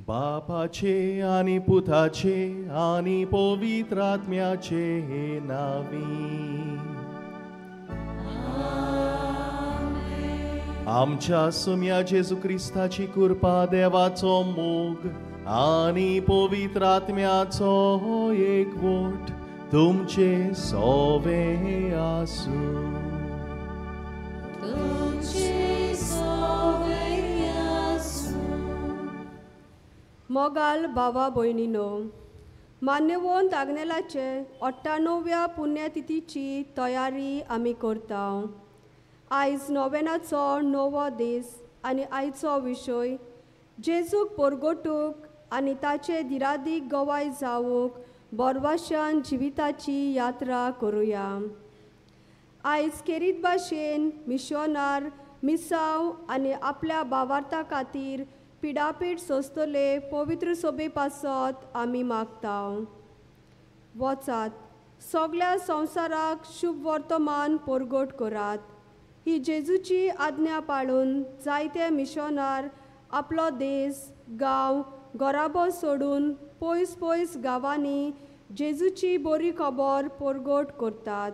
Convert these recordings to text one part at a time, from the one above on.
बापाचे आणि पुताचे आणि पवित्र आत्म्याचे नावी आमच्या सुम्या जेजू ख्रिस्ताची कृपा देवाचो मोग आणि पवित्र आत्म्याचो एकवट तुमचे सोवे आसूं. मोगाल भावा भयणीनो, मान्यवंत आग्नेलाचे 98व्या पुण्यतिथीची तयारी आमी करता. आयज नोवेनाचो 9वो दीस आनी आयचो विशय जेजूक परगटूक आनी ताचे दिरादीक गवाय जावूंक बोरवाशान जिविताची यात्रा करुया. आयज खेरीत भाशेन मिशोनार मिसांव आनी आपल्या भावार्था खातीर पिडापीठ सोंसतले पवित्र सोबे पासत आमी मागता. वचात, सगळ्या संवसाराक शुभ वर्तमान परगट करात. ही जेजूची आज्ञा पाळून जायते मिशोनार आपलो देश, गांव, घराबो सोडून पयस पयस गांवांनी जेजूची बरी खबर परगट करतात.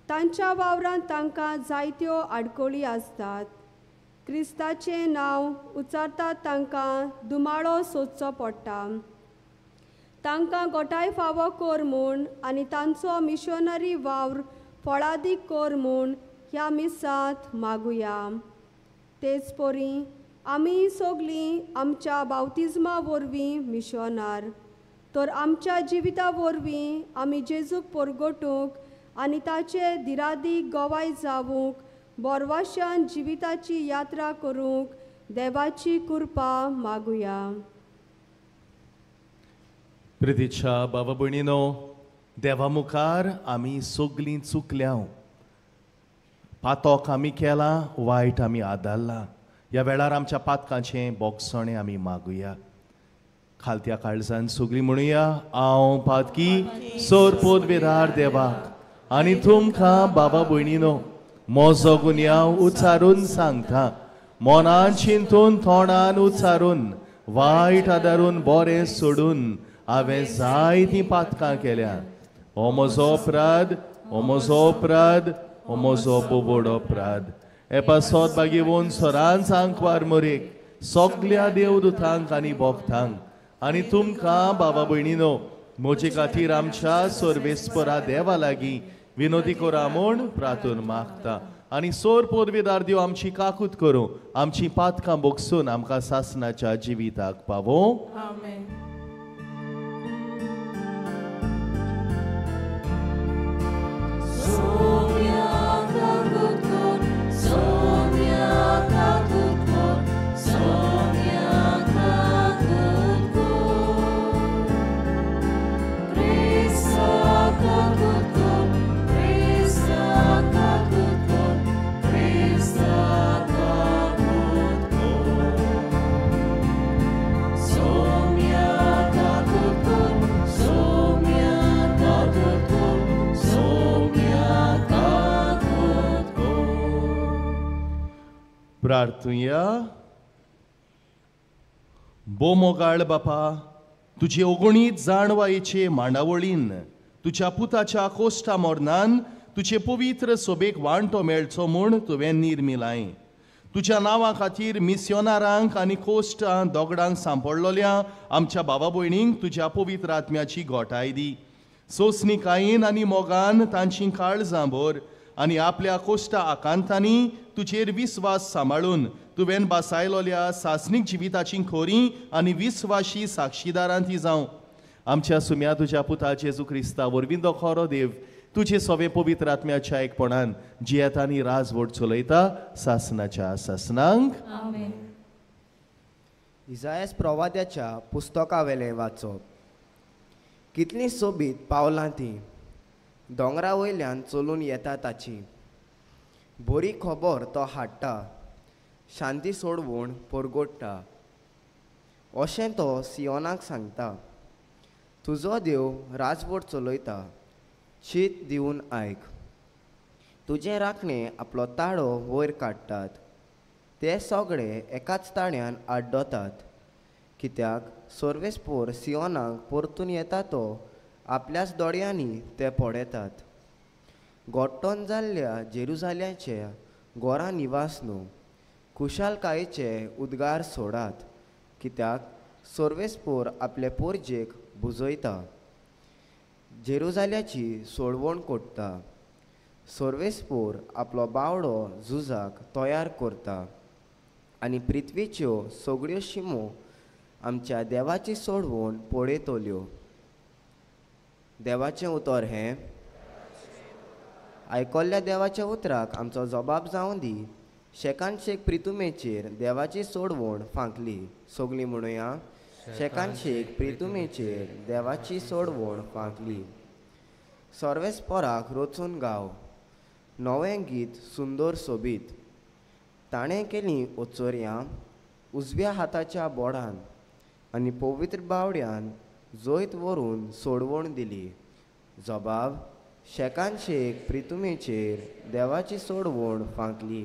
तांच्या वावरांत तांकां जायत्यो आडखळी आसतात. क्रिस्ताचें नांव उच्चारतात तांकां दुमाळो सोदचो पडटा. तांकां गोठाय फावो कर म्हूण आनी तांचो मिशनरी वावर फळादीक कर म्हूण ह्या मिसांत मागुया. तेच परी आमी सगळीं आमच्या बावतिजमा वरवीं मिशनार, तर आमच्या जिविता वरवीं आमी जेजूक परगटूंक आनी ताचे दिरादीक गवाय जावूंक बोरवाशान जिविताची यात्रा करूंक देवाची कृपा मागुया. प्रितीच्या बाबा भयणीनो, देवा मुखार आमी सगळीं चुकल्या. पातोक आमी केला, वायट आमी आदारला. ह्या वेळार आमच्या पातकांचें बोगसणे आमी मागुया. खालत्या काळजान सगळीं म्हणुया, हांव पातकी सोरपोद वेदार देवाक आनी तुमकां बाबा भयणीनो म्हजो गुन्यांव उच्चारून सांगता. मनान चिंतून तोंडान उच्चारून वायट आदारून बरें सोडून हांवें जायतीं पातकां केल्या. हो म्हजो अपराध, हो म्हजो अपराध, हो म्हजो बोबोड अपराध. एपासोत बागेवून सोरान सांग वारमोरेक सगल्या देवदूतांक आनी भोगतांक आनी तुमकां बाबा भयणीनो म्हजे खातीर आमच्या सर्वेस्परा देवा लागीं विनोदी करा म्हूण प्रार्थून मागता. आनी सोर पोरवेदार देव आमची काकूत करूं, आमची पातकां बोगसून आमकां सासणाच्या जिविताक पावो. आमेन. प्रार्थुया. बो मोगाळ बापा, तुजे ओगणीत जाणवायेचे मांडावळीन तुज्या पुताच्या कोश्टा मोरणान तुजे पवित्र सोबेक वांटो मेळचो म्हूण तुवें निर्मिलाय. तुज्या नांवा खातीर मिस्योनारांक आनी कोश्टां दोगडांक सांपडलोल्या आमच्या बाबा भयणींक तुज्या पवित्र आत्म्याची घोटाय दी. सोंसणीकायेन आनी मोगान तांची काळजां भर आनी आपल्या कोश्टा आकांतांनी तुजेर विस्वास सांबाळून तुवें बासायलोल्या सासणीक जिविताची खोरी आनी विस्वाशी साक्षीदारां ती जावं. आमच्या सुम्या तुज्या पुता जेजू क्रिस्ता वरवीं तो खरो देव तुजे सवे पवित्र आत्म्याच्या एकपणान जियेता आनी राजवट चलयता सासनाच्या सासनांक. इसायास प्रवाद्याच्या पुस्तका वेलें वाचप. कितलीं सोबीत पावलां तीं दोंगरा वयल्यान चलून येता ताची. बरी खबर तो हाडटा, शांती सोडवून परगोडटा. अशें तो सियोनाक सांगता, तुजो देव राजवट चलयता, शीत दिवन आयक. तुजें राखणें आपलो ताळो वयर काडटात, ते सगळे एकाच ताळ्यान आड्डोतात. कित्याक सर्वेस्पोर सियोनाक परतून येता तो आपल्याच दोळ्यांनी ते पळयतात. गोट्टोन जाल्ल्या जेरुजाल्याचे घोरां निवास न्हू, खुशालकायेचे उद्गार सोडात. कित्याक सर्वेस्पोर आपले पोरजेक बुजयता, जेरुजाल्याची सोडवण कोट्टा. सर्वेस्पोर आपलो बावडो झुजाक तयार करता आनी पृथ्वीच्यो सगळ्यो शिमो आमच्या देवाची सोडवण पळयतल्यो. देवाचें उतर हें. आयकल्ल्या देवाच्या उतराक आमचो जबाब जावं दी. शेकान शेक प्रितुमेचेर देवाची सोडवण फांकली. सगळीं म्हणुया, शेकान शेक प्रितुमेचेर देवाची सोडवण फांकली. सर्वेस्पोराक रचून गाव, नवें गीत सुंदर सोबीत. ताणें केलीं ओचोऱ्यां उजव्या हाताच्या बोडान आनी पवित्र बावड्यान जोयत व्हरून सोडवण दिली. जबाब, शेकान शेक प्रितुमेचेर देवाची सोडवण फांकली.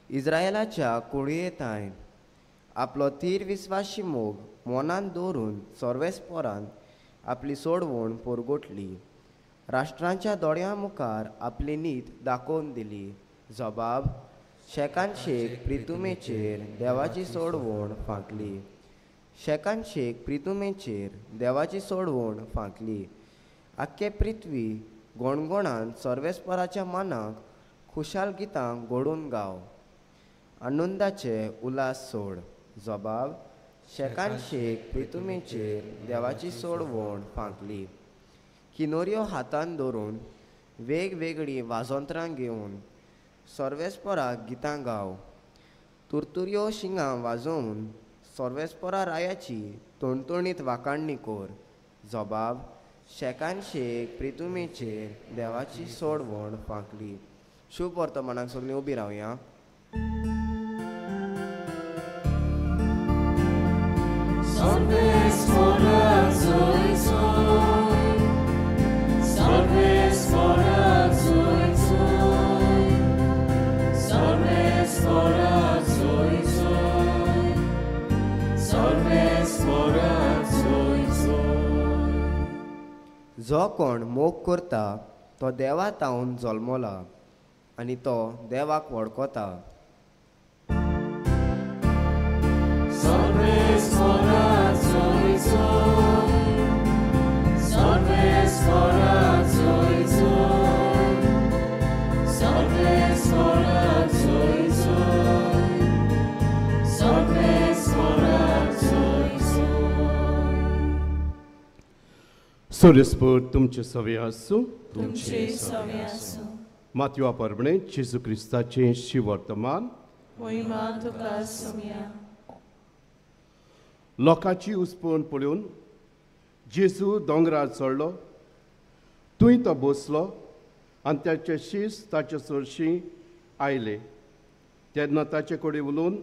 इस्रायेलाच्या कुळयेंताय आपलो तीर विस्वाशी मोग मनान दवरून सर्वेस्पोरान आपली सोडवण परगोटली. राष्ट्रांच्या दोळ्यां मुखार आपली नीत दाखोवन दिली. जबाब, शेकान शेक प्रितुमेचेर देवाची सोडवण फांकली. शेकान शेक प्रितुमेचेर देवाची सोडवण फांकली. आख्खे पृथ्वी गोणगोणान सर्वेस्पराच्या मानाक खुशाल गितां घडोवन गाव, आनंदाचे उल्हास सोड. जबाब, शेकान शेक प्रितुमेचेर देवाची सोडवण फांकली. किनोऱ्यो हातान धरून वेगवेगळीं वाजोंत्रां घेवन सर्वेस्पराक गितां गाव. तुरतुऱ्यो शिंगां वाजोवन सर्वेस्परा रायाची तणतणीत वाकाणणी कोर. जबाब, शेकान शेक प्रितुमेचेर देवाची सोडवण फांकली. शुभ वर्तमानाक सगळीं उबी रावया. जो कोण मोग करता तो देवा तावन जल्मला आनी तो देवाक वळखता. सोरेस्पोर तुमचे सवे आसूं. तुमचे सवे आसूं. मातवा परबणे जेजू क्रिस्ताचें शिवर्तमान. महिमा तुका सौम्या. लोकांची उसपूण पळोवन जेजू दोंगरार चडलो. थंय तो बसलो आनी ताचे शीस ताचे चडशीं आयले. तेन्ना ताचे कडेन उलोवन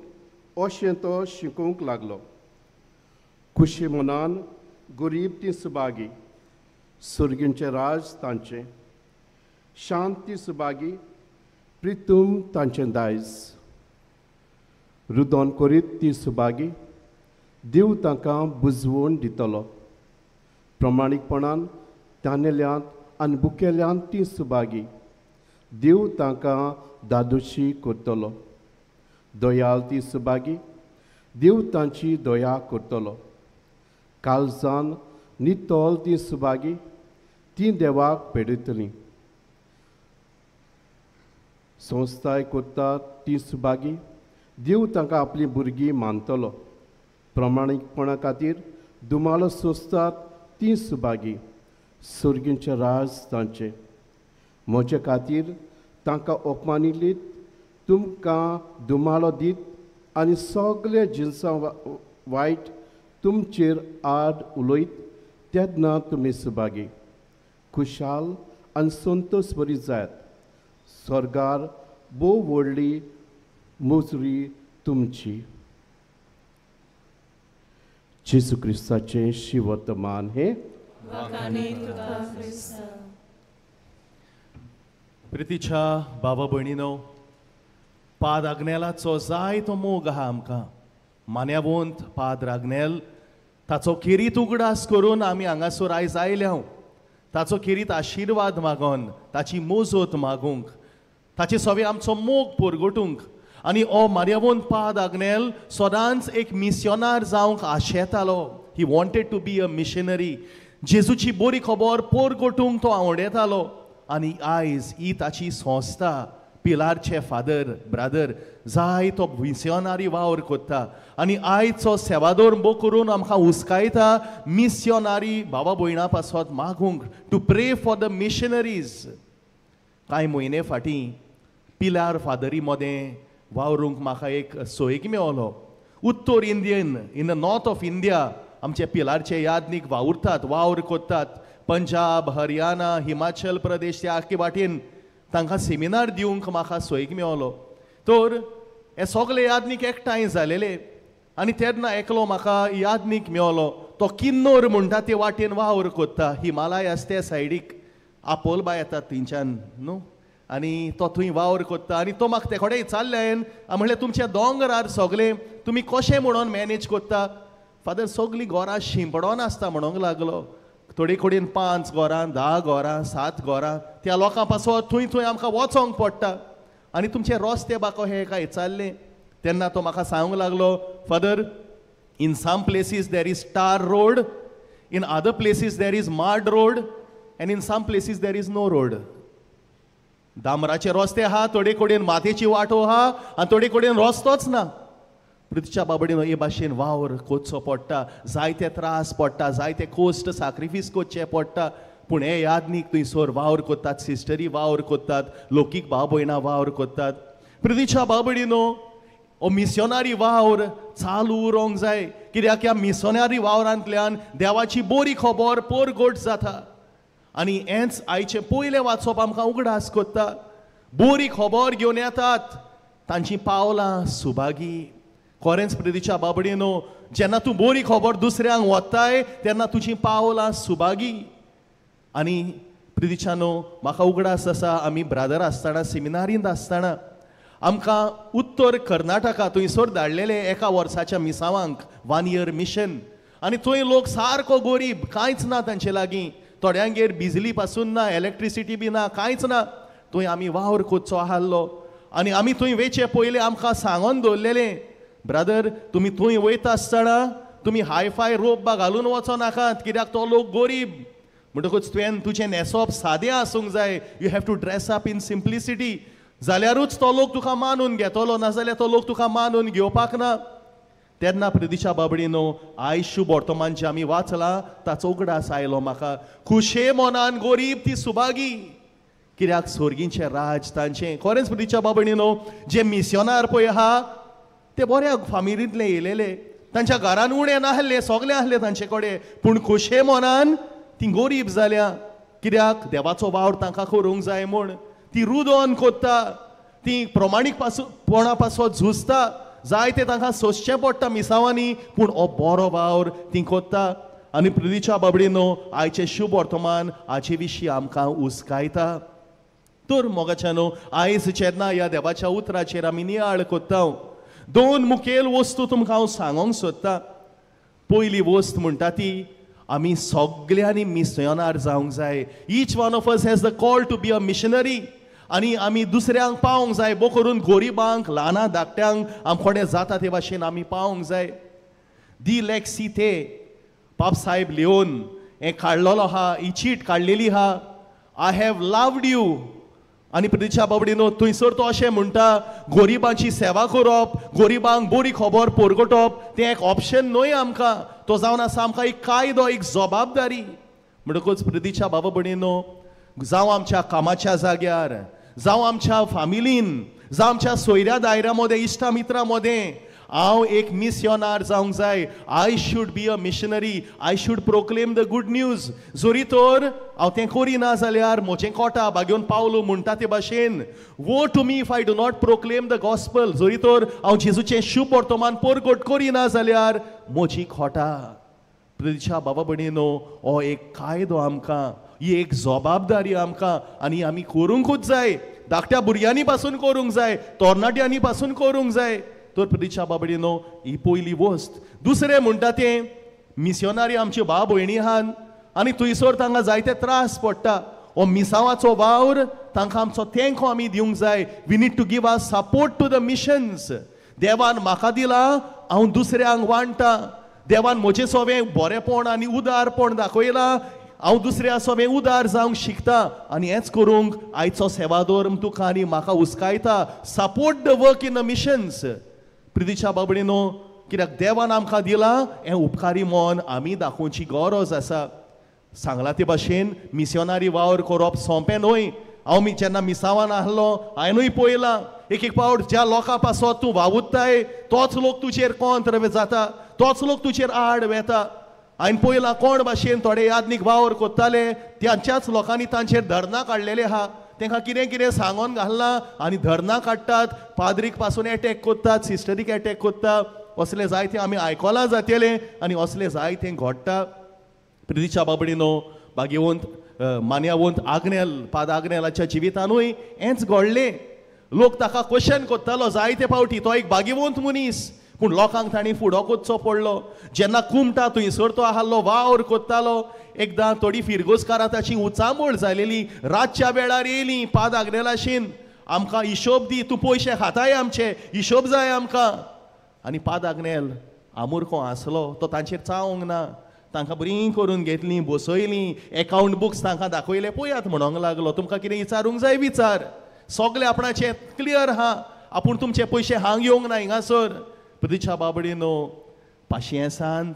अशें तो शिकोवंक लागलो. खुशी मनान गरीब ती सुबागी, सुर्गींचे राज तांचें. शांती सुबागी, प्रितूम तांचें दायज. रुदोन करीत ती सुबागी, देव तांकां बुजवण दितलो. प्रमाणीकपणान तानेल्यांत आनी बुकेल्यांत ती सुबागी, देव तांकां दादोशी करतलो. दोयाल ती सुबागी, देव तांची दोया करतलो. काळजान नितोल ती सुबागी, ती देवाक पेडयतली. संस्थाय करता ती सुभागी देव तांकां आपली भुरगीं मानतलो प्रमाणीकपणा खातीर दुमालो सोंसतात ती सुभागी सुर्गींचें राज तांचें म्हजे खातीर तांकां अपमानिल्लीत तुमकां दुमालो दीत आनी सगळे जिन्सां वायट तुमचेर आड उलयत तेन्ना तुमी सुभागी खुशाल आनी संतोश बरी जायत स्वर्गार भोव व्हडली मुजरी तुमची जेजू क्रिस्ताचें शिवर्तमान हे वखाणी तुका क्रिस्त प्रितीच्या बाबा भयणीनो पाद आग्नेलाचो जायतो मोग आहा आमकां मान्यावंत पाद आग्नेल ताचो किरीत उगडास करून आमी हांगासर आयज आयल्या ताचो किरीत आशिर्वाद मागोन ताची मोजत मागूंक ताचे सवे आमचो मोग परगटूंक आनी हो मान्यावंत पाद आग्नेल सदांच एक मिशनार जावंक आशेतालो ही wanted to be a missionary जेजूची बरी खबर परगटूंक तो आवडटालो आनी आयज ही ताची संस्था पिलारचे फादर ब्रादर जाय तो मिशनारी वावर करता आनी आयचो सेवादोर बो करून आमकां उस्कायता मिशनारी भावा भयणां पासत मागूंक टू प्रे फॉर द मिशनरीज कांय म्हयने फाटीं पिलार फादरी मदें वावरूंक म्हाका एक सोयीक मेळ्ळो उत्तर Indian in the north of India आमचे पिलारचे यादनीक वावुरतात वावर करतात पंजाब हरियाणा हिमाचल प्रदेश त्या आख्खे वाटेन तांकां सेमिनार दिवंक म्हाका सोयीक मेळ्ळो तर हे सगळे यादनीक एकठांय जालेले आनी तेन्ना एकलो म्हाका यादनीक मेळ्ळो तो किन्नोर म्हणटा ते वाटेन वावर करता हिमालयास त्या सायडीक आपोलबा येतात थंयच्यान न्हू आनी तो थंय वावर करता आनी तो म्हाका ते कडेन विचारलें म्हणलें तुमचे दोंगरार सगळे तुमी कशें म्हणून मॅनेज करता फादर सगळीं घरां शिंपडोन आसता म्हणूंक लागलो थोडे कडेन 5 घरां 10 घरां 7 घरां त्या लोकां पासत थंय थंय आमकां वचोंक पडटा आनी तुमचे रस्ते बाको हे काय विचारलें तेन्ना तो म्हाका सांगूंक लागलो father in some places there is tar road in other places there is mud road and in some places there is no road डांबराचे रस्ते आहा थोडे कडेन मातयेची वाटो आहा आनी थोडे कडेन रस्तोच ना पृथ्वीच्या बाबडीन हे भाशेन वावर कोचचो पडटा जायते त्रास पडटा जायते कोस्ट सॅक्रिफीस करचे पडटा पूण हे यादनीक थंयसर वावर करतात सिस्टरी वावर करतात लोकीक भाव भयणां वावर करतात पृथ्वीच्या बाबडीनो हो मिशनारी वावर चालू उरोंक जाय कित्याक ह्या मिशनारी वावरांतल्यान देवाची बरी खबर परगट जाता आनी हेंच आयचें पयलें वाचप आमकां उगडास करता बरी खबर घेवन येतात तांची पावलां सुभागी खरेंच प्रितीच्या बाबडीनो जेन्ना तूं बरी खबर दुसऱ्यांक वताय तेन्ना तुजी पावलां सुभागी आनी प्रितीच्यानो म्हाका उगडास आसा आमी ब्रादर आसतना सेमिनारींत आसतना आमकां उत्तर कर्नाटका थंयसर धाडलेले एका वर्साच्या मिसावांक 1 year मिशन आनी थंय लोक सारको गरीब कांयच ना तांचे लागीं थोड्यांगेर बिजली पासून ना इलेक्ट्रिसिटी बी ना कांयच ना थंय आमी वावर करचो आसलो आनी आमी थंय वेचे पयलीं आमकां सांगोन दवरलेलें ब्रदर तुमी थंय वयता आसतना तुमी हायफाय रोप बा घालून वचो नाकात कित्याक तो लोक गरीब म्हणटकूच तुवें तुजें न्हेसप सादें आसूंक जाय you have to dress up in simplicity जाल्यारूच तो लोक तुका मानून घेतलो नाजाल्यार तो लोक तुका मानून घेवपाक ना तेन्ना प्रितीच्या बाबडीनो आयज शुभ वर्तमान जें आमी वाचलां ताचो उगडास आयलो म्हाका खुशे मनान गरीब ती सुभागी कित्याक स्वर्गीचें राज तांचें खरेंच प्रितीच्या बाबडीनो जे मिशनार पळय आहा ते बऱ्या फामिलींतले येयलेले तांच्या घरान उणें नाहले सगळे आहले तांचे कडेन पूण खुशे मनान ती गरीब जाल्या कित्याक देवाचो वावर तांकां करूंक जाय म्हूण ती रुदोन कोत्ता ती प्रमाणीकपणा पासत झुजता जाय ते तांकां सोंसचें पडटा मिसावांनी पूण हो बरो वावर ती कोत्ता आनी प्रितीच्या बाबडीनो आयचें शुभ वर्तमान हाचे विशीं आमकां उस्कायता तर मोगाच्यानो आयज जेन्ना ह्या देवाच्या उतराचेर आमी नियाळ कोत्ता 2 मुखेल वस्तू तुमकां हांव सांगोंक सोदतां पयली वस्त म्हणटा ती आमी सगळ्यांनी मिशनार जावंक जाय each one of us has the call to be a missionary आनी आमी दुसऱ्यांक पावोंक जाय बो करून गोरिबांक ल्हाना धाकट्यांक आमकोडे जाता ते भाशेन आमी पावोंक जाय दी लेक्सी ते पाप साहेब लिओन हें काडलेलो आहा ही चीट काडलेली आहा आय हॅव लव्ड यू आनी प्रितीच्या बाबडीनो थंयसर तो अशें म्हणटा गोरिबांची सेवा करप, गोरिबांक बरी खबर पोरगोटप तें एक ऑप्शन न्हय आमकां, तो जावन आसा आमकां एक कायदो, एक जबाबदारी. म्हणटकूच प्रितीच्या बाबा भयणीनो, जावं आमच्या कामाच्या जाग्यार, जावं आमच्या फामिलीन, जावं आमच्या सोयऱ्या दायऱ्या मदें, इश्टा मित्रा मदें हांव एक मिशनार जावंक जाय. I should be a missionary, I should proclaim the good news. जोरी तर हांव तें करिना जाल्यार म्हजें कोटा बागेवन पावलो म्हणटा ते भाशेन woe to me if I do not proclaim the gospel. जोरी तर हांव जेजूचें शुभ वर्तमान परगट करिना जाल्यार म्हजी खोटा. प्रितीच्या बाबा भयणीनो, हो एक कायदो आमकां, ही एक जबाबदारी आमकां, आनी आमी करूंकूच जाय. धाकट्या भुरग्यांनी पासून करूंक जाय, तरणाट्यांनी पासून करूंक जाय. तर प्रितीच्या बाबा भयणीनो, ही पयली वस्त. दुसरें म्हणटा तें मिशनारी आमच्यो भाव भयणी आहात आनी थंयसर तांकां जायते त्रास पडटा. हो मिसावाचो वावर तांकां आमचो तेंको आमी दिवंक जाय. We need to give our support to the missions. देवान म्हाका दिलां, हांव दुसऱ्यांक वांटता. देवान म्हजें सगळें बरेंपण आनी उदारपण दाखयलां, हांव दुसऱ्या सगळें उदार जावंक शिकता आनी हेंच करूंक आयचो सेवादोर तुका आनी म्हाका हुस्कायता. Support the work in the missions. प्रितीच्या बाबडीनो, कित्याक देवान आमकां दिलां हें उपकारी मन आमी दाखोवची गरज आसा. सांगला ते भाशेन मिशनारी वावर करप सोंपें न्हय. हांव जेन्ना मिसावान आहलो हांवेंनूय पळयलां, एक एक पावट ज्या लोकां पासत तूं वावुरताय तोच लोक तुजेर कोंत्र जाता, तोच लोक तुजेर आड वेता. हांवें पळयलां कोण भाशेन थोडे यादनीक वावर कोत्ताले, त्यांच्याच लोकांनी तांचेर धरनां काडलेले आहा. तांकां कितें कितें सांगोन घालना आनी धरनां काडटात, पाद्रीक पासून एटॅक कोत्तात, सिस्टरीक एटॅक कोत्ता. असले जायते आमी आयकलां जातले आनी असले जायते घडटा. प्रितीच्या बाबडीनो, भाग्यवंत मान्यवंत आग्नेल, पाद आग्नेलाच्या जिवितानूय हेंच घडलें. लोक ताका क्वेश्चन कोत्तालो जायते फावटी, तो एक भाग्यवंत मनीस, पूण लोकांक ताणी फुडो कोचचो पडलो. जेन्ना कुमटा थंयसर तो आहाल्लो, वावर कोत्तालो, एकदां थोडी फिरगोसकारां ताची उचांबळ जालेली. रातच्या वेळार येयलीं पाद आग्नेलाशीन, आमकां हिशोब दी, तूं पयशे खाताय आमचे, हिशोब जाय आमकां. आनी पाद आग्नेल आमुर्खो आसलो, तो तांचेर चावंक ना. तांकां बरी करून घेतलीं, बसयलीं, एकावंट बुक्स तांकां दाखयले, पळयात म्हणोंक लागलो. तुमकां कितें विचारूंक जाय विचार, सगळें आपणाचें क्लियर आहा, आपूण तुमचे पयशे हांग येवंक ना हिंगासर. प्रितीच्या बाबडीनो, पाशयेंसान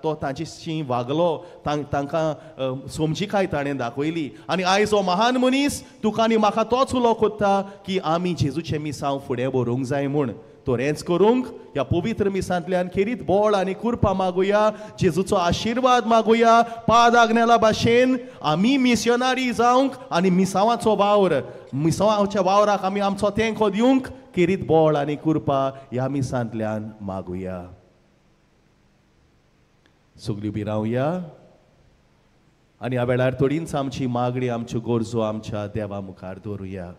तो तांची वागलो, तांकां समजिकाय ताणें दाखयली. आनी आयज हो महान मनीस तुका आनी म्हाका तोच उलो कोत्ता की आमी जेजूचें मिसांव फुडें व्हरूंक जाय म्हूण. तर हेंच करूंक ह्या पवित्र मिसांतल्यान खेरीत बोळ आनी कृपा मागुया, जेजूचो आशिर्वाद मागुया. पाद आग्नेला भाशेन आमी मिशनारी जावंक आनी मिसावाचो वावर, मिसावाच्या वावराक आमी आमचो तेंको दिवंक खेरीत बोळ आनी कृपा ह्या मिसांतल्यान मागुया. सगळीं उबी रावया आनी ह्या वेळार थोडींच आमची मागणी, आमच्यो गरजो आमच्या देवा मुखार दवरुया.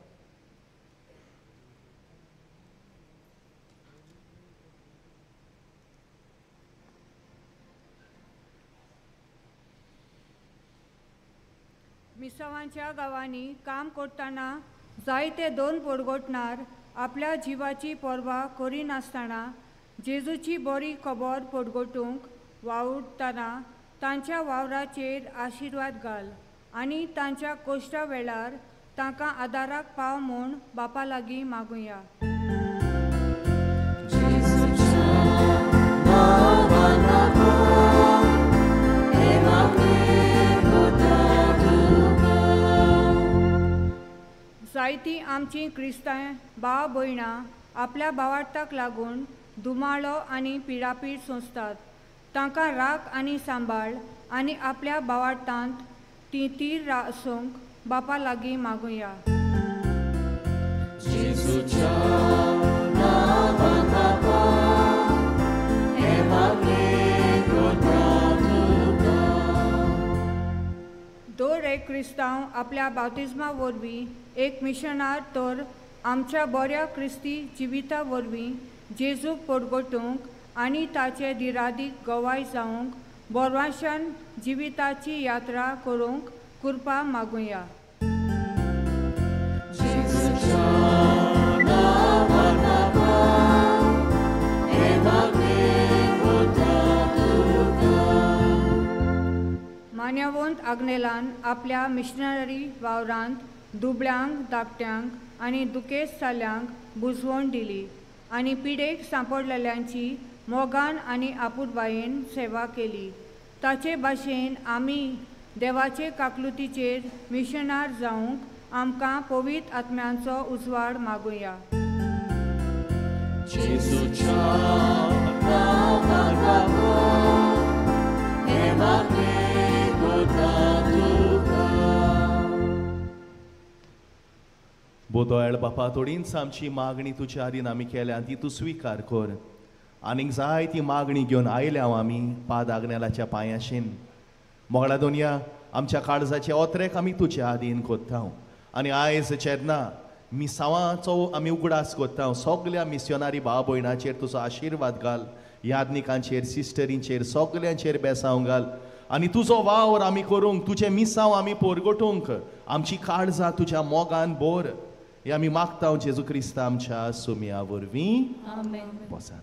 मिसावांच्या गांवांनी काम करतना जायते दोन पोरगोटणार आपल्या जिवाची पर्वा करिनासतना जेजूची बरी खबर पोरगोटूंक वावुरतना तांच्या वावराचेर आशिर्वाद घाल आनी तांच्या कोश्टा वेळार तांकां आदाराक पाव म्हूण बापा लागीं मागुया. जायतीं आमचीं क्रिस्तांव भाव भयणां आपल्या भावार्थाक लागून दुमाळो आनी पिडापीड सोंसतात. तांकां राख आनी सांबाळ आनी आपल्या भावार्थांत ती तीर आसूंक बापा लागीं मागुया. दर एक क्रिस्तांव आपल्या बाप्तिस्मा वरवीं एक मिशनार तर आमच्या बऱ्या क्रिस्ती जिविता वरवीं जेजूक परगटूंक आनी ताचे दिरादीक गवाय जावंक बोरवाशान जिविताची यात्रा करूंक कृपा मागुया. मान्यवंत आग्नेलान आपल्या मिशनरी वावरांत दुबळ्यांक धाकट्यांक आनी दुखेस्त जाल्ल्यांक बुजवण दिली आनी पिडेक सांपडलेल्यांची मोगान आनी आपुरबायेन सेवा केली. ताचे भाशेन आमी देवाचे काकलुतीचेर मिशनार जावंक आमकां पवित्र आत्म्यांचो उजवाड मागुया. बोदोळ बापा, थोडींच आमची मागणी तुज्या आदीन आमी केल्या ती तूं स्विकार कर. आनीक जाय ती मागणी घेवन आयल्या आमी पाद आग्नेलाच्या पांयाशीन. मोगळा दोनया आमच्या काळजाचे ओत्रेक आमी तुज्या आदीन कोत्ता आनी आयज जेन्ना मिसावांचो आमी उगडास कोत्ता सगल्या मिस्योनारी भाव भयणांचेर तुजो आशिर्वाद घाल. यादनिकांचेर, सिस्टरींचेर, सगल्यांचेर बेसांव घाल आनी तुजो वावर आमी करूंक, तुजें मिसांव आमी पोरगोटूंक आमची काळजां तुज्या मोगान बोर. हे आमी मागता जेजू क्रिस्त आमच्या सुमया वरवीं. आमेन. बसात.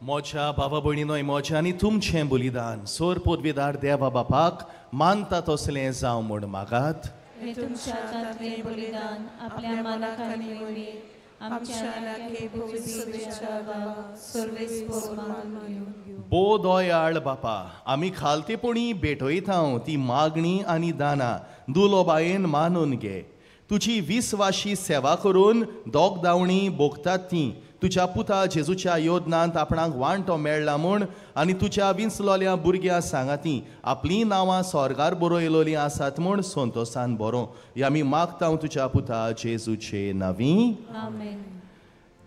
मोच्या बाबा भयणीनो, मोच्या आनी तुमचें बलिदान सोर पदवीदार देवा बापाक मानता तसलें जावं म्हूण मागात. हे तुमच्या हातांतलें बलिदान आपल्या मनाक आनी वळीर आमच्या लागे पवित्र गावा सर्वेस्पर मागून घेवं. बो दोयाळ बापा, आमी खालतेपणी भेटयता ती मागणी आनी दानां दुलोबायेन मानून घे. तुजी विस्वाशी सेवा करून दोग दावणी भोगतात ती तुज्या पुता जेजूच्या योजनांत आपणाक वांटो मेळ्ळा म्हूण आनी तुज्या विंचलोल्या भुरग्यां सांगाती आपलीं नांवां स्वर्गार बरयलोलीं आसात म्हूण संतोशान बरो. हे आमी मागता तुज्या पुता जेजूचे नांवी. आमेन.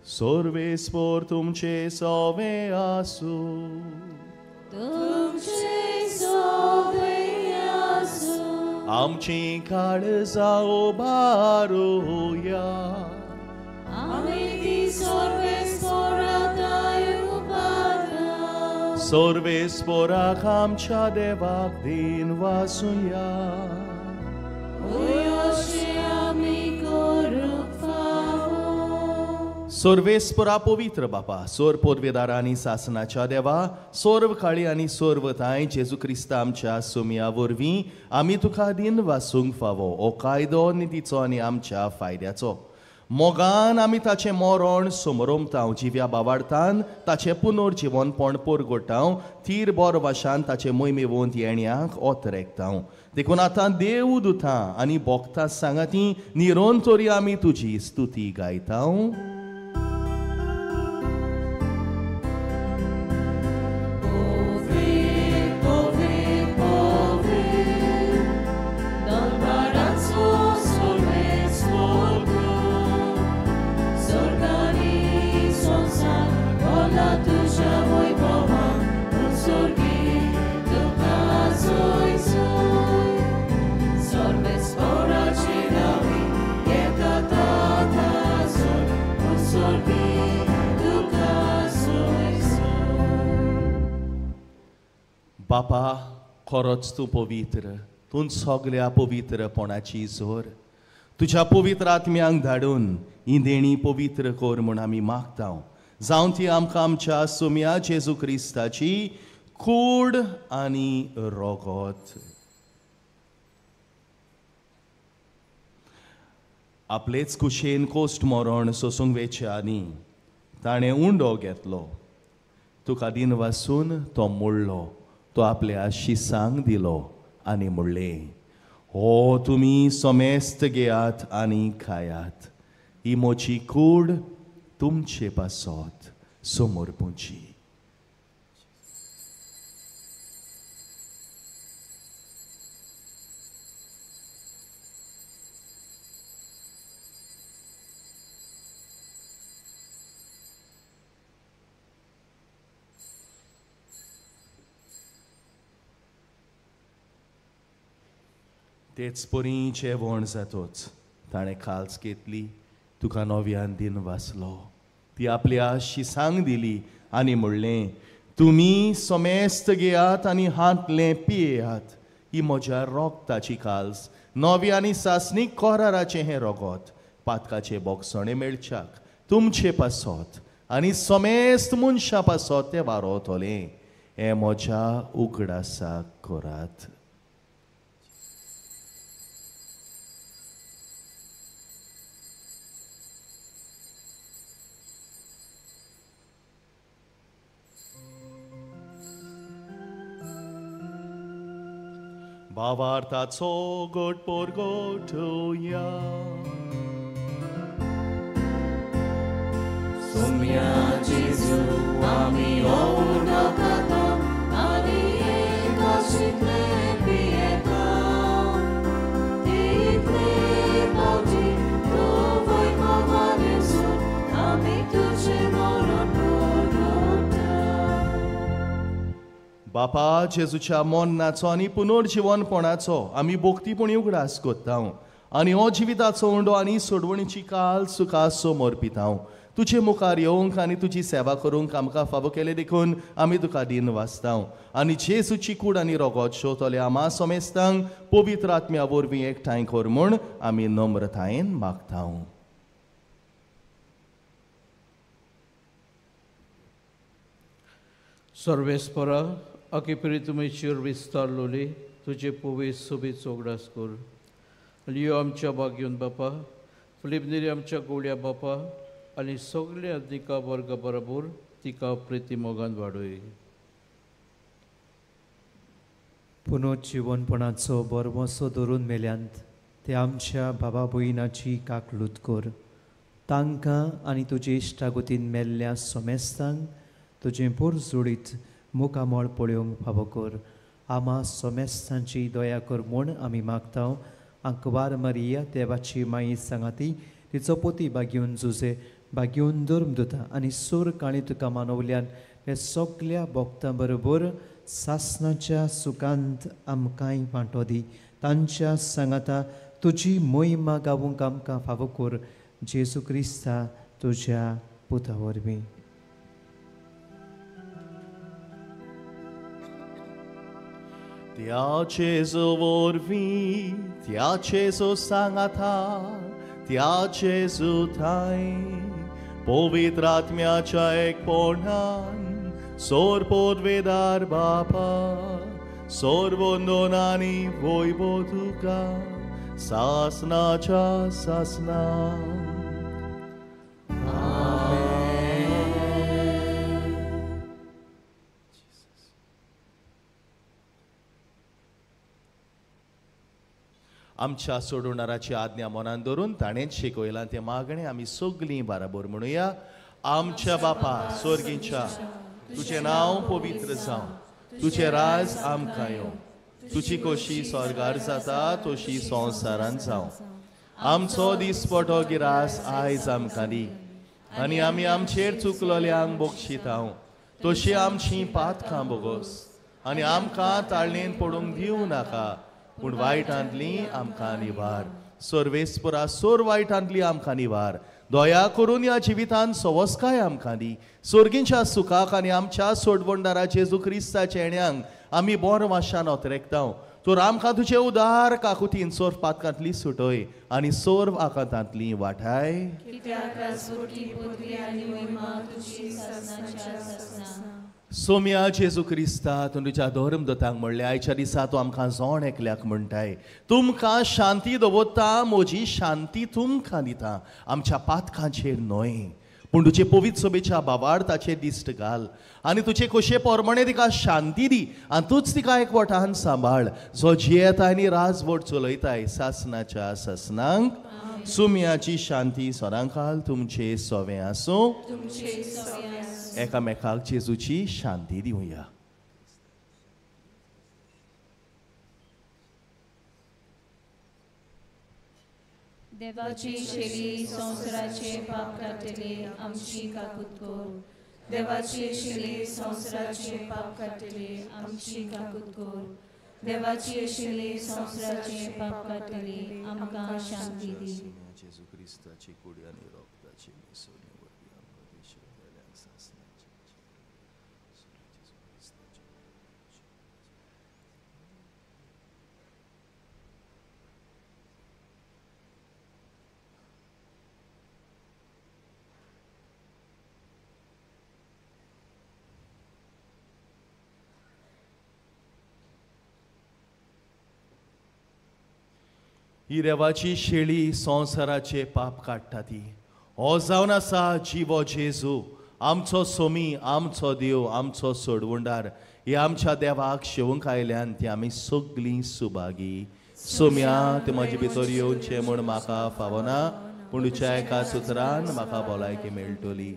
सर्वेस्पर तुमचे सोवे आसूं. तुमचे सोवे आसूं. आमची काळजां उबारुया. आमी ती सर्वेस्पराताय उबारा. सर्वेस्पराक आमच्या देवाक दिन वासुया. उयोशे आमी करूंक फावो. सर्वेस्परा पवित्र बापा, सोर पदवेदार आनी सासनाच्या देवा, सोर्व काळी आनी सोर्वताय जेजू क्रिस्त आमच्या सुमया वरवीं आमी तुका दिन वासूंक फावो. हो कायदो नितीचो आनी आमच्या फायद्याचो. मोगान आमी ताचें मरण समरोमतांव जिव्या बावार्थान ताचें पुनर्जीवनपण परगोटांव तीर बोर वाशान ताचे मोहिमेवंत येण्याक ओतरेकतांव. देखून आतां देव दुतां आनी भोगतां सांगाती निरोंतोरी आमी तुजी स्तुती गायतांव. बापा, खरोच तूं पवित्र. तूं सगल्या पवित्रपणाची जोर. तुज्या पवित्र आत्म्यांक धाडून ही देणी पवित्र कर म्हूण आमी मागता. जावं ती आमकां आमच्या सुमया जेजू क्रिस्ताची कूड आनी रोगोत. आपलेच कुशेन कोस्ट मोरण सोसूंक वेचे आनी ताणें उंडो घेतलो. तुका दिन वासून तो मुडलो. तो आपल्या शिसांक दिलो आनी म्हणलें, हो तुमी सोमेस्त घेयात आनी खायात. ही मोची कूड तुमचे पासत समोर पुंची. तेच परी जेवण जातोच ताणें खाल्स घेतली. तुका नव्यान दिन वाचलो. ती आपल्या शिसांक दिली आनी म्हणलें, तुमी सोमेस्त घेयात आनी हातलें पियेयात. ही म्हज्या रोगताची खाल्स, नवी आनी सासणीक कोराराचें हें रोगत. पातकाचे बोगसणे मेळच्याक तुमचे पासत आनी सोमेस्त मनशां पासत तें वारोतलें. हें म्हज्या उगडासाक करात. भावार्थाचो गोड पोरगोटुया. सोम्या जेजू आमी ओर्डो खाता आनी एकाशीतले पियेता. इतले पावटी तो वैभवानेसून आमी तुझे मरण पळोवता. बापा जेजूच्या मोन्नाचो आनी पुनर्जीवनपणाचो आमी भोक्तीपणी उगडास कोत्ता आनी हो जिविताचो उंडो आनी सोडवणीची काल सुखा समोर पिता. तुजे मुखार येवंक आनी तुजी सेवा करूंक आमकां फावो केले देखून आमी तुका दिन वाचता. आनी जेजूची कूड आनी रोगत शेवतले आमा सोमेस्तांक पवित्र आत्म्या वरवीं एकठांय कर म्हूण आमी नम्रतायेन मागता. सर्वेस्परा अकिप्रितुमेचेर विस्तारलोली तुजे पोवे सोबीत उगडास कर. लियो आमच्या बागयून बापा, फिलिपनेरी आमच्या गोड्या बापा आनी सगळे अधिका वर्ग बरोबर तिका प्रिती मोगान वाडय. पुनर्जीवनपणाचो बरमोसो धरून मेल्यांत ते आमच्या बाबा भयणाची काकलूत कर. तांकां आनी तुजे इश्टागोतीन मेल्ल्या सोमेस्तांक तुजें बोर जोडीत मुखामळ पळोवंक फावो कर. आमा सोमेस्तांची दया कर म्हूण आमी मागता. आंकवार मारिया देवाची माई सांगाती तिचो पोती बागेवन जुजे बागेवन धर्म दोता आनी सोर काळी तुका मानवल्यान हे सगळ्या भक्तां बरोबर सासणाच्या सुखांत आमकांय वांटो दी. तांच्या सांगाता तुजी मोहिमा गावूंक आमकां फावो कर. जेजू क्रिस्ता तुज्या पुता वरवीं. त्या जेजू वरवीं त्या जेजू सांगाता त्या जेजू थंय पवित्र आत्म्याच्या एकपणान सोर पोदवेदार बापा सोर वंदनांनी वैभव तुका सासणाच्या सासना. आमच्या सोडवणाराची आज्ञा मनान धरून ताणेंच शिकयलां तें मागणें आमी सगळीं बराबर म्हणुया. आमच्या बापा स्वर्गीच्या तुजें नांव पवित्र जावं. तुजें राज आमकां येवं. तुजी कशी स्वर्गार जाता तशी संवसारांत जावं. आमचो दिसपटो गिरास आयज आमकां दी आनी आमी आमचेर चुकलोल्यांक बक्षिता तशी आमचीं पातकां बोगोस आनी आमकां ताळणेन पडूंक दिवं नाका पूण वायटांतली आमकां निवार. सर्वेस्परा सोर वायटांतली आमकां निवार. दया करून ह्या जिवितांत सवस्काय आमकां दी. सर्गीच्या सुखाक आनी आमच्या सोडवणदारा जेजू क्रिस्ताच्या येण्याक आमी बोर वाशान ओतरेकता. तर आमकां तुजे उदार काकुतीन सोर पातकांतली सुटय आनी सोर आकांतांतली वाठाय. सोम्या जेजू क्रिस्ता तूं तुज्या धर्मदतांक म्हणलें आयच्या दिसा तूं आमकां जोण एकल्याक म्हणटाय तुमकां शांती दवरता म्हजी शांती तुमकां दिता आमच्या पातकांचेर न्हय पूण तुजे पवित्र सभेच्या भावार्थाचेर दिश्ट घाल आनी तुजे कशे पोरमणे तिका शांती दी आनी तूच तिका एकवटान सांबाळ जो जियेता आनी राजवट चलयताय सासनाच्या ससनांक सुम्याची शांती सदांकाल तुमचे सोवे आसूं एकामेकाक जेजूची शांती दिवया. देवाची शेली संवसाराचे पाप काडटली आमची काकूत कोर. देवाची शेली संवसाराचे पाप काडटली आमची काकूत कोर. देवाची शेली संवसाराचे पाप काडटली आमकां शांती दी. जेजू क्रिस्ताची कुडी आनी रोगताची मिसळणी वरवीं आमकां देशा वेल्यान सासणाची ही देवाची शेळी संवसाराचे पाप काडटा ती हो जावन आसा जिवो जेजू आमचो सोमी आमचो देव आमचो सोडवंडार हे आमच्या देवाक शेवंक आयल्यान ती आमी सगळीं सुभागी. सोम्या ते म्हजे भितर येवचें म्हूण म्हाका फावना पूण तुज्या एका सुत्रान म्हाका भलायकी मेळटली.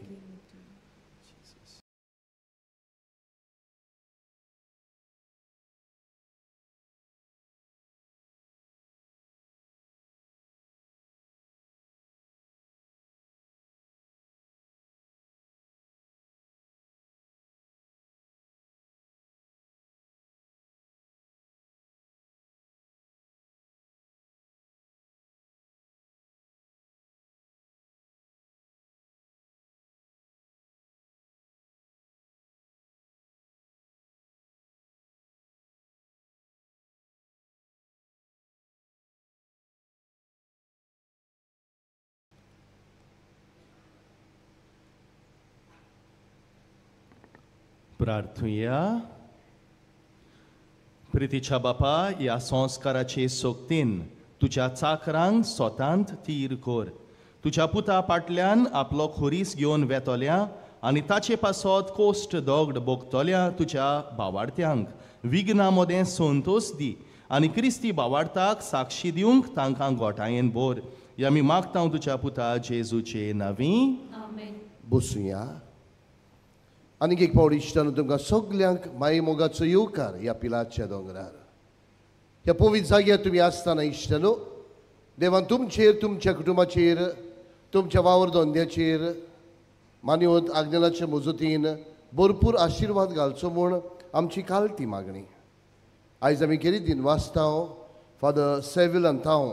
प्रार्थुया. प्रितीच्या बापा ह्या संस्काराचे सोक्तीन तुज्या चाकरांक स्वतांत तीर कोर. तुज्या पुता फाटल्यान आपलो खोरीस घेवन वेतोल्या आनी ताचे पासत कोश्ट दोगड बोगतोल्या तुज्या भावार्थ्यांक विघ्ना मोदें संतोष दी आनी क्रिस्ती भावार्थाक साक्षी दिवंक तांकां गोठायेन बोर. हे आमी मागता तुज्या पुता जेजूचे नांवी. बसूया. आनीक एक पावट इश्टान तुमकां सगल्यांक माई मोगाचो येवकार ह्या पिलाच्या दोंगरार. ह्या पवित्र जाग्यार तुमी आसतना इश्टानो देवान तुमचेर तुमच्या कुटुंबाचेर तुमच्या वावर धंद्याचेर मान्यवंत आग्नेलाच्या मजतीन भरपूर आशिर्वाद घालचो म्हूण आमची कालती मागणी. आयज आमी केरीतीन वाचतांव फादर सेविल अंतांव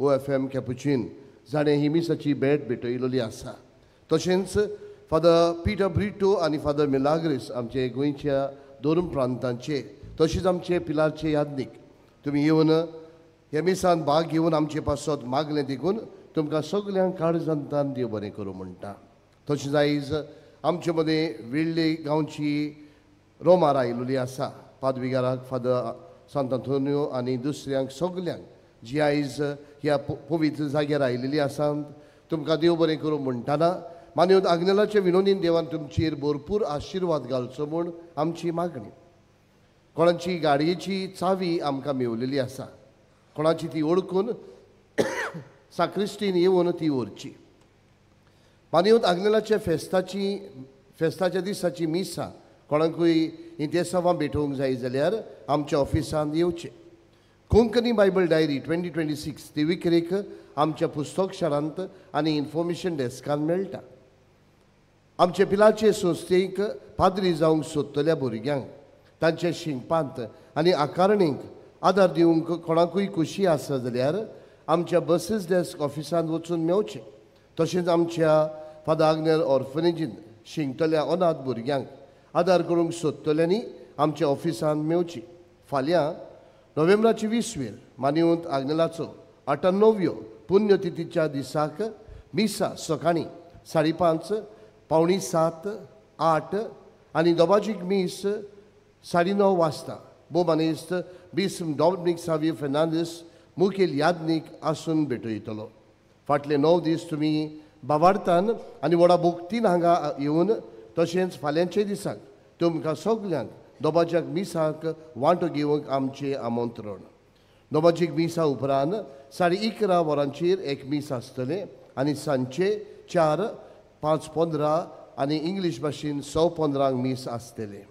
OFM कॅपुचीन जाणें ही मिसाची भेट भेटयलेली आसा. तशेंच फादर पिटर ब्रिटो आनी फादर मिलाग्रिस आमचे गोंयच्या दोन प्रांतांचे तशेंच आमचे पिलारचे यादनीक तुमी येवन ह्या मिसान भाग घेवन आमचे पासत मागलें देखून तुमकां सगल्यांक काळजांतान देव बरें करूं म्हणटा. तशेंच आयज आमचे मदें वेळ्ळे गांवची रोमार आयिल्ली आसा. पादविगाराक फादर सांत आंतोनियो आनी दुसऱ्यांक सगल्यांक जी आयज ह्या पवित्र जाग्यार आयिल्ली आसात तुमकां देव बरें करूं म्हणटाना मान्यवंत आग्नेलाच्या विनोदीन देवान तुमचेर भरपूर आशिर्वाद घालचो म्हूण आमची मागणी. कोणाची गाडयेची चावी आमकां मेवलेली आसा. कोणाची ती ओळखून साक्रिस्टीन येवन ती व्हरची. मान्यवंत आग्नेलाच्या फेस्ताच्या दिसाची मिसा कोणाकूय इंतेसांवां भेटोवंक जाय जाल्यार आमच्या ऑफिसांत येवचें. कोंकणी बायबल डायरी 2026 ती विक्रेक आमच्या पुस्तक शाळांत आनी इन्फॉर्मेशन डेस्कान मेळटा. आमचे पिलाचे संस्थेक पाद्री जावंक सोदतल्या भुरग्यांक तांच्या शिंगपांत आनी आकारणीक आदार दिवंक कोणाकूय खुशी आसा जाल्यार आमच्या बसीस डेस्क ऑफिसांत वचून मेवचें. तशेंच आमच्या फादर आग्नेल ऑर्फनेजीन शिंगतल्या अनाथ भुरग्यांक आदार करूंक सोदतल्यांनी आमच्या ऑफिसांत मेवची. फाल्यां नोव्हेंबराची 20 मान्यवंत आग्नेलाचो 98व्यो पुण्यतिथीच्या दिसाक मिसा सकाळीं 5:30, 6:45, 8 आनी दोबाजीक मीस 9:30 वाजता बोमानेस्त बिस्म डॉमिनिक सावियो फेर्नांदीस मुखेल यादनीक आसून भेटयतलो. फाटले 9 दीस तुमी बावार्थान आनी व्हडा भोगतीन हांगा येवन तशेंच फाल्यांचे दिसाक तुमकां सगल्यांक दोबाज्याक मिसाक वांटो घेवंक आमचें आमंत्रण. दोबाजीक मिसा उपरांत 11:30 वरांचेर एक मीस आसतलें आनी सांजचे 4:05:15 आनी इंग्लीश भाशेन 6:15 मीस आसतले.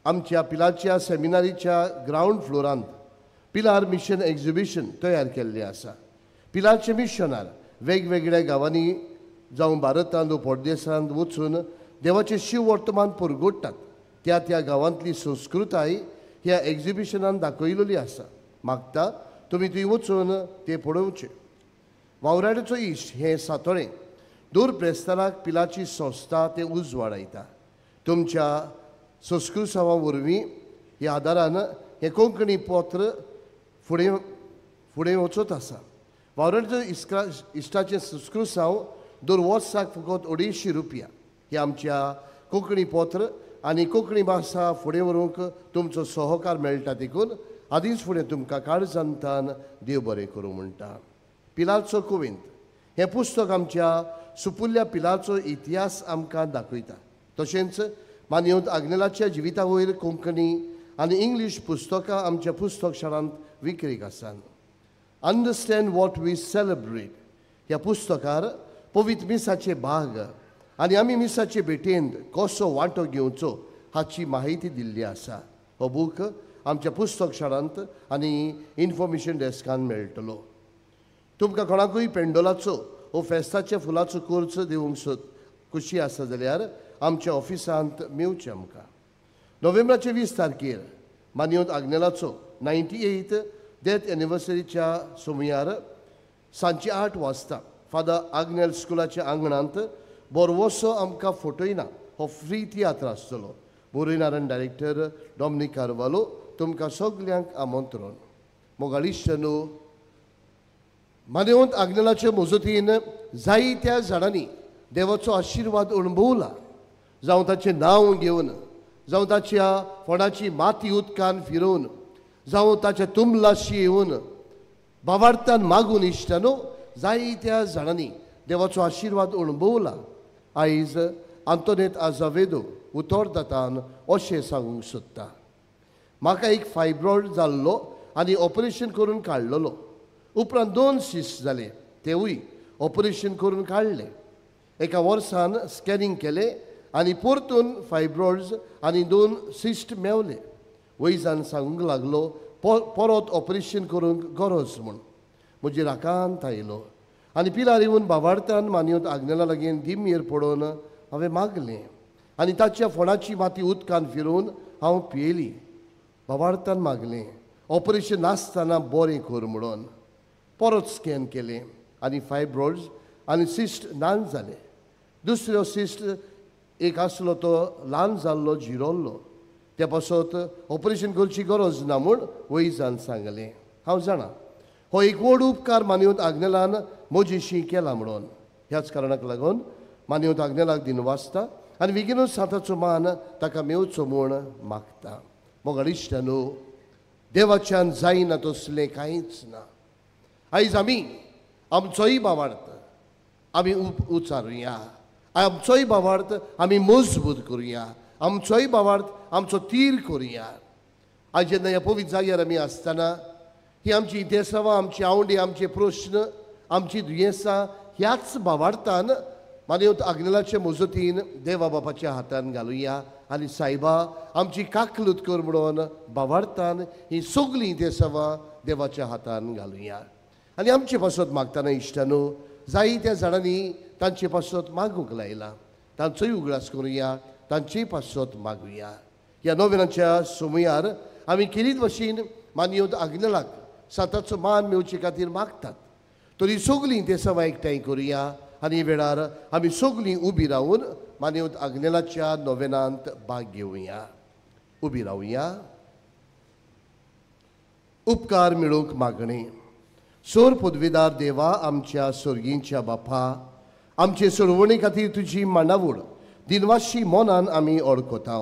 आमच्या पिलारच्या सेमिनारीच्या ग्रावंड फ्लोरांत पिलार मिशन एक्झिबिशन तयार केल्लें आसा. पिलारचे मिशनार वेगवेगळ्या गांवांनी जावं भारतांत वा परदेसांत वचून देवाचें शिव वर्तमान परगोडटात. त्या गांवांतली संस्कृताय ह्या एक्झिबिशनान दाखयलेली आसा. मागता तुमी थंय वचून तें पळोवचें. वावराड्याचो इश्ट हें सातोळें दूर प्रेस्ताराक पिलाची संस्था तें उजवाडायता. तुमच्या संस्कृतसांवा वरवीं ह्या आदारान हें कोंकणी पत्र फुडें वचत आसा. वावराड्याचो इश्टाचें संस्कृतसांव दर वर्साक फकत 250 रुपया. हें आमच्या कोंकणी पत्र आनी कोंकणी भाशा फुडें व्हरूंक तुमचो सहकार मेळटा देखून आदींच फुडें तुमकां काळजांतान देव बरें करूं म्हणटा. पिलारचो कुविंत हें पुस्तक आमच्या सुपुल्ल्या पिलारचो इतिहास आमकां दाखयता. तशेंच मानवंत आग्नेलाच्या जिविता वयर कोंकणी आनी इंग्लीश पुस्तकां आमच्या पुस्तक शाळांत विक्रेक आसात. अंडरस्टँड वॉट वी सेलिब्रेट ह्या पुस्तकार पवित्र मिसाचे भाग आनी आमी मिसाचे भेटेंत कसो वांटो घेवचो हाची माहिती दिल्ली आसा. हो बूक आमच्या पुस्तक शाळांत आनी इन्फॉर्मेशन डेस्कान मेळटलो. तुमकां कोणाकूय पेंडोलाचो वो फेस्ताच्या फुलाचो कोर्स दिवंक खुशी आसा जाल्यार आमच्या ऑफिसांत मेवचें आमकां. नोव्हेंबराचे 20 तारखेर मानवंत आग्नेलाचो 98th डेथ एनिवर्सरीच्या सुमयार सांजचे 8 वाजता फादर आग्नेल स्कुलाच्या आंगणांत बोरवोसो आमकां फोटयना हो फ्री तियात्र आसतलो. बोरयनारायण डायरेक्टर डॉमिनिक कार्वालो तुमकां सगल्यांक आमंत्रण. मोगाळीश्टनो, मानवंत आग्नेलाच्या मजतीन जायत्या जाणांनी देवाचो आशिर्वाद अणभवला. जावं ताचें नांव घेवन, जावं ताच्या फोंडाची माती उदकान फिरोवन, जावं ताच्या तुमलाशी येवन बावार्थान मागून इश्टानो जायत्या जाणांनी देवाचो आशिर्वाद अणभवला. आयज आंतोनेत आझावेदो उतोरदातान अशें सांगूंक सोदता. म्हाका एक फायब्रॉयड जाल्लो आनी ऑपरेशन करून काडलेलो. उपरांत 2 सिस्ट जाले, तेवूय ऑपरेशन करून काडले. एका वर्सान स्कॅनिंग केलें आनी परतून फायब्रॉयड्स आनी 2 सिस्ट मेवले. वैजान सांगूंक लागलो परत ऑपरेशन करूंक गरज म्हूण. म्हजी राकांत आयलो आनी पिलार येवन बावार्थान मानवंत आग्नेला लागीं दिमेर पडोवन हांवें मागलें आनी ताच्या फोंडाची माती उदकान फिरोवन हांव पियेली. बावार्थान मागलें ऑपरेशन नासतना बरें कर म्हणून. परत स्कॅन केलें आनी फायब्रॉयड्स आनी सिस्ट ल्हान जाले. दुसरो सिस्ट एक आसलो तो ल्हान जाल्लो जिरोल्लो. त्या पासत ऑपरेशन करची गरज ना म्हूण वैजान सांगलें. हांव जाणा हो एक व्हड उपकार मानवंत आग्नेलान म्हजेशी केला म्हणून. ह्याच कारणाक लागून मानवंत आग्नेलाक दिनवासता आनी बेगीनूच साताचो मान ताका मेवचो म्हूण मागता. मोगाळीश्टनो, देवाच्यान जायना तसलें कांयच ना. आयज आमी आमचोय बावार्थ आमी उचारुया, आमचोय बावार्थ आमी मजबूत करुया, आमचोय बावार्थ आमचो तीर करुया. आयज जेन्ना ह्या पवित्र जाग्यार आमी आसतना ही आमची इतिहासांवा, आमची आवडी, आमचे प्रश्न, आमची दुयेंसां ह्याच बावार्थान मानवंत आग्नेलाच्या मजतीन देवा बापाच्या हातान घालुया आनी सायबा आमची काकलूत कर म्हणून बावार्थान ही सगळीं इतिहासांवा देवाच्या हातान घालुया. आनी आमचे पासत मागतना इश्टानो जायत्या जाणांनी तांचे पासत मागूंक लायला. तांचोय उगडास करुया, तांचेय पासत मागुया. ह्या नोवेनाच्या सुमयार आमी केलीत भशेन मानवंत आग्नेलाक साताचो मान मेवचे खातीर मागतात. तरी सगळीं इतिहासांवा एकठांय करुया आनी वेळार आमी सगळीं उबी रावन मानवंत आग्नेलाच्या नोवेनांत भाग घेवया. उबी रावया. उपकार मेळूंक मागणें. सोर पदवीदार देवा, आमच्या स्वर्गींच्या बापा, आमचे सोडवणे खातीर तुजी मांडावळ दिनवाशी मोनान आमी ओळखता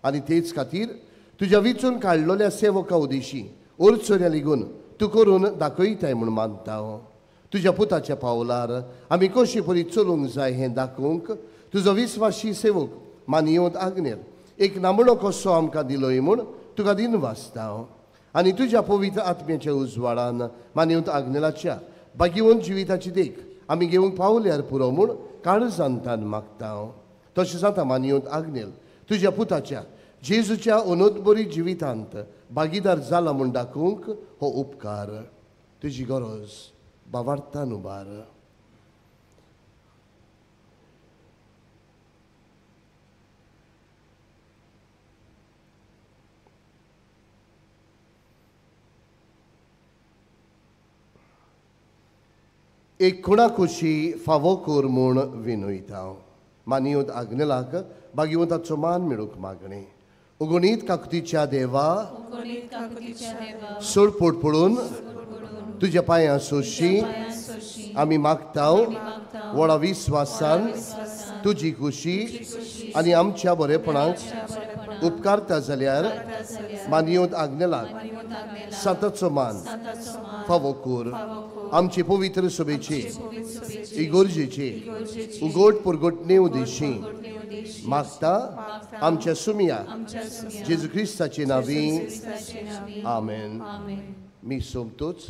आनी तेच खातीर तुज्या विचून काडलेल्या सेवका उदेशी ओरचोऱ्या लेगून तूं करून दाखयताय म्हूण मानता तुज्या पुताच्या पावलार आमी कशी परी चलूंक जाय हें दाखोवंक तुजो विस्वासी सेवक मानियोत आग्नेर एक नामणो कसो आमकां दिलोय म्हूण तुका दिनवासता आनी तुज्या पवित्र आत्म्याच्या उजवाडान मानियोत आग्नेलाच्या बागिवंत जिविताची देख आमी घेवंक पावल्यार पुरो म्हूण काळजांतान मागता तशेंच आतां मानियोत आग्नेल तुज्या पुताच्या जेजूच्या अनोदबरी जिवितांत भागीदार जाला म्हूण दाखोवंक हो उपकार तुजी गरज बावार्थान उबार. एक खुणाकुशी फावो कोर म्हूण विनयता मानियोत आग्नेलाक भागिवंताचो मान मेळूंक मागणें उगणीत काकुतीच्या देवा सोड पोटपडून तुज्या पांयां सोशी आमी मागता व्हडा विस्वासान तुजी खुशी आनी आमच्या बरेपणाक उपकारता जाल्यार मानियोत आग्नेलाक साताचो मान फावो कोर आमचे पवित्र सभेचे इगोर्जेचे उगोट पुरगोटणे उदेशी मागता आमच्या सुमिया जेजू क्रिस्ताचे नांवी आमेन. मी सोमतोच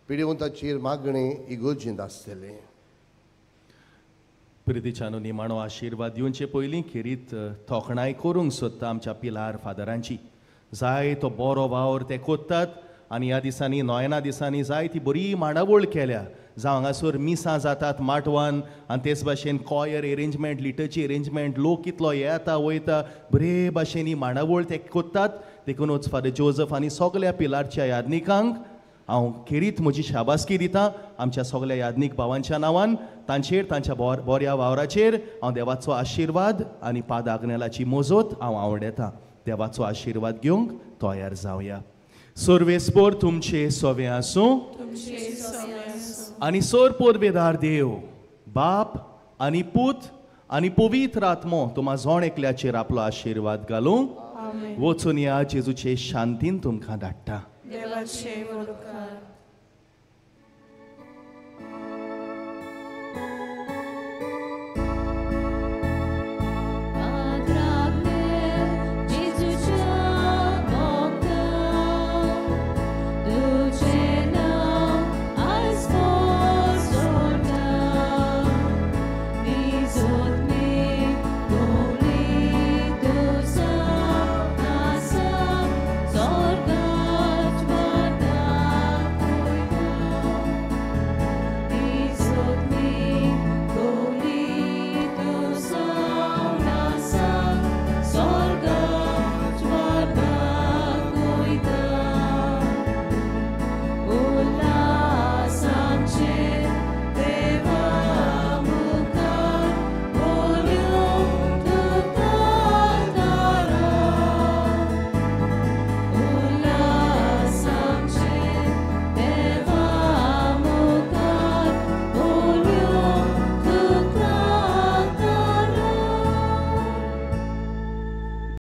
पिडेवंताचेर मागणें इगोर्जेंत आसतलें. प्रितीच्यानो निमाणो आशिर्वाद दिवचे पयलीं खेरीत तोखणाय करूंक सोदता आमच्या पिलार फादरांची. जाय तो बरो वावर ते कोत्तात आनी ह्या दिसांनी नोयना दिसांनी जाय ती बरी मांडावळ केल्या जावं हांगासर मिसां जातात माटवान आनी तेच भाशेन कॉयर एरेंजमेंट लिटरची एरेंजमेंट लोक कितलो येता वयता बरे भाशेन ही मांडावळ ते कोत्तात. देखूनच फादर जोझफ आनी सगल्या पिलारच्या यादनिकांक हांव खेरीत म्हजी शाबासकी दितां आमच्या सगल्या यादनीक भावांच्या नांवान तांचेर तांच्या बऱ्या वावराचेर हांव देवाचो आशिर्वाद आनी पाद आग्नेलाची मोजत हांव आवडयतां. देवाचो आशिर्वाद घेवंक तयार जावया. सर्वेस्पोर तुमचे सोवे आसूं आनी सोर पोदवेदार देव बाप आनी पूत आनी पवित्र आत्मो तुमा जोण एकल्याचेर आपलो आशिर्वाद घालूं वचून या जेजूचे शांतीन तुमकां धाडटा. देवाचे वडकार